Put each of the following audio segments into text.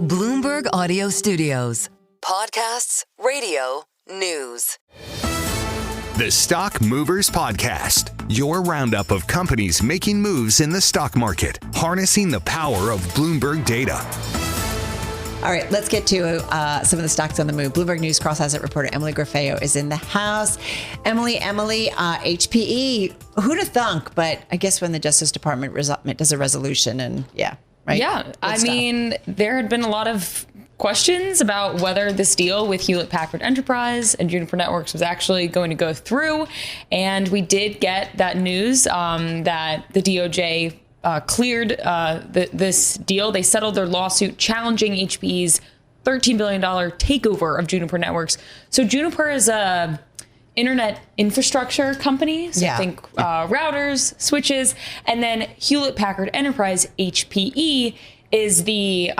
Bloomberg Audio Studios. Podcasts, radio, news. The Stock Movers Podcast, your roundup of companies making moves in the stock market, harnessing the power of Bloomberg data. All right, let's get to some of the stocks on the move. Bloomberg News cross-asset reporter Emily Grafeo is in the house. Emily, HPE, who'd have thunk? But I guess when the Justice Department does a resolution and right? Yeah, I mean, there had been a lot of questions about whether this deal with Hewlett Packard Enterprise and Juniper Networks was actually going to go through. And we did get that news that the DOJ cleared this deal. They settled their lawsuit challenging HPE's $13 billion takeover of Juniper Networks. So Juniper is a internet infrastructure company. So think routers, switches, and then Hewlett Packard Enterprise, HPE, is the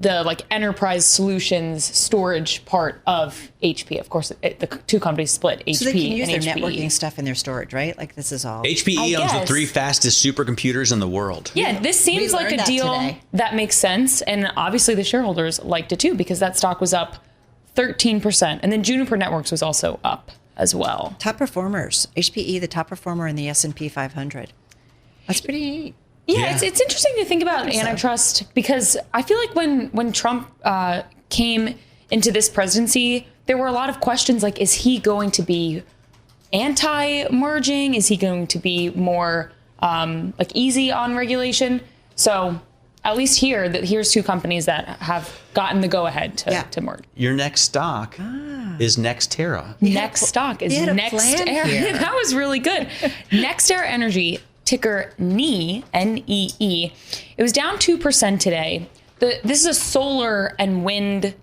like enterprise solutions storage part of HPE. Of course, the two companies split, HPE and HPE. So they can use their networking stuff in their storage, right? Like this is all. HPE owns the 3 fastest supercomputers in the world. Yeah, this seems like a deal that makes sense. And obviously the shareholders liked it too, because that stock was up 13%. And then Juniper Networks was also up as well. Top performers. HPE, the top performer in the S&P 500. That's pretty neat. Yeah, it's interesting to think about antitrust, because I feel like when Trump came into this presidency, there were a lot of questions like, is he going to be anti-merging? Is he going to be more like easy on regulation? So at least here's two companies that have gotten the go-ahead to merge. Your next stock is NextEra. Next stock is NextEra. That was really good. NextEra Energy, ticker NEE, N-E-E. It was down 2% today. This is a solar and wind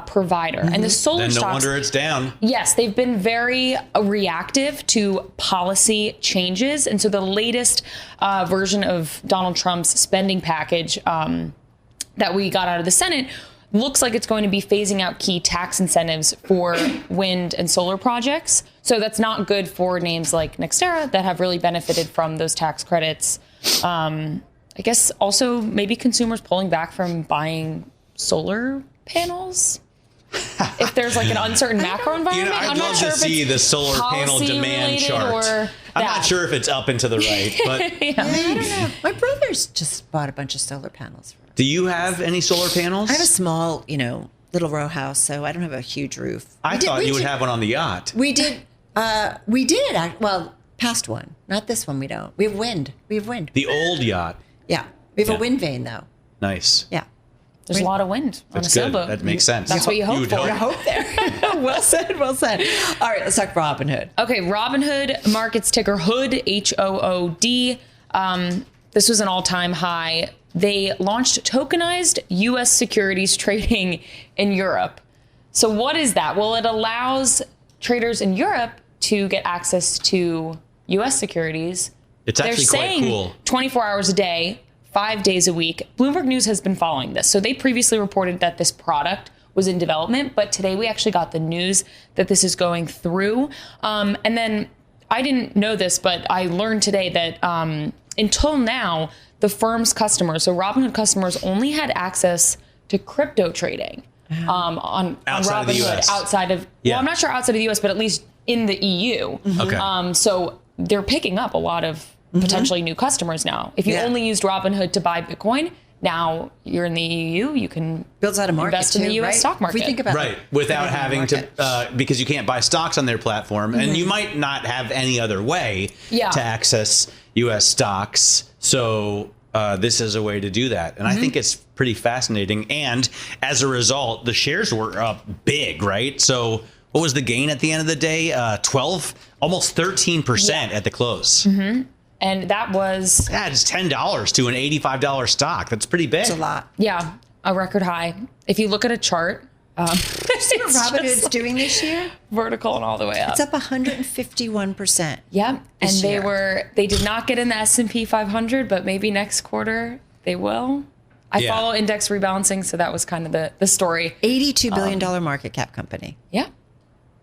provider. And the solar then stocks, no wonder it's down. Yes, they've been very reactive to policy changes. And so the latest version of Donald Trump's spending package that we got out of the Senate looks like it's going to be phasing out key tax incentives for wind and solar projects. So that's not good for names like NextEra that have really benefited from those tax credits. I guess also maybe consumers pulling back from buying solar panels. If there's like an uncertain macro environment, I'd I'm love not sure to see the solar panel demand chart. I'm not sure if it's up and to the right, but I don't know. My brother's just bought a bunch of solar panels. Do you have any solar panels? I have a small, little row house, so I don't have a huge roof. I thought you would have one on the yacht. We did. Well, past one, not this one. We don't. We have wind. The old yacht. Yeah, we have a wind vane though. Nice. Yeah. There's a lot of wind on a That's sailboat. good. That makes sense. That's what you hope for. I hope there. Well said. Well said. All right, let's talk Robinhood. Okay, Robinhood markets ticker Hood, H-O-O-D. This was an all-time high. They launched tokenized U.S. securities trading in Europe. So what is that? Well, it allows traders in Europe to get access to U.S. securities. It's actually quite cool. 24 hours a day, 5 days a week. Bloomberg News has been following this. So they previously reported that this product was in development, but today we actually got the news that this is going through. And then I didn't know this, but I learned today that until now, the firm's customers, so Robinhood customers, only had access to crypto trading on Robinhood outside of, well, I'm not sure outside of the US, but at least in the EU. Okay. So they're picking up a lot of potentially new customers now. If you only used Robinhood to buy Bitcoin, now you're in the EU, you can invest in the US stock market. If we think about without having to, because you can't buy stocks on their platform, and you might not have any other way to access US stocks. So this is a way to do that. And I think it's pretty fascinating. And as a result, the shares were up big, right? So what was the gain at the end of the day? 12, almost 13% at the close. And that was... Yeah, it's $10 to an $85 stock. That's pretty big. It's a lot. Yeah, a record high. If you look at a chart... see what Robinhood's doing this year? Vertical and all the way up. It's up 151%. Yep. And they did not get in the S&P 500, but maybe next quarter they will. I follow index rebalancing, so that was kind of the story. $82 billion market cap company. Yeah.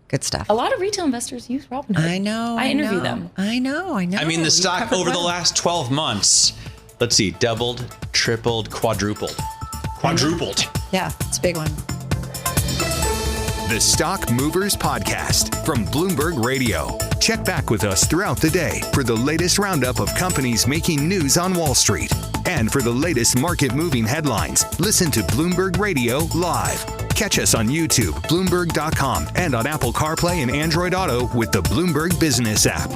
Good stuff. A lot, of retail investors use Robinhood. I know. I interview them. I know. I mean, the stock over the last 12 months, let's see, doubled, tripled, quadrupled. quadrupled. Yeah, it's a big one. The Stock Movers Podcast from Bloomberg Radio. Check back with us throughout the day for the latest roundup of companies making news on Wall Street. And for the latest market-moving headlines, listen to Bloomberg Radio live. Catch us on YouTube, Bloomberg.com, and on Apple CarPlay and Android Auto with the Bloomberg Business app.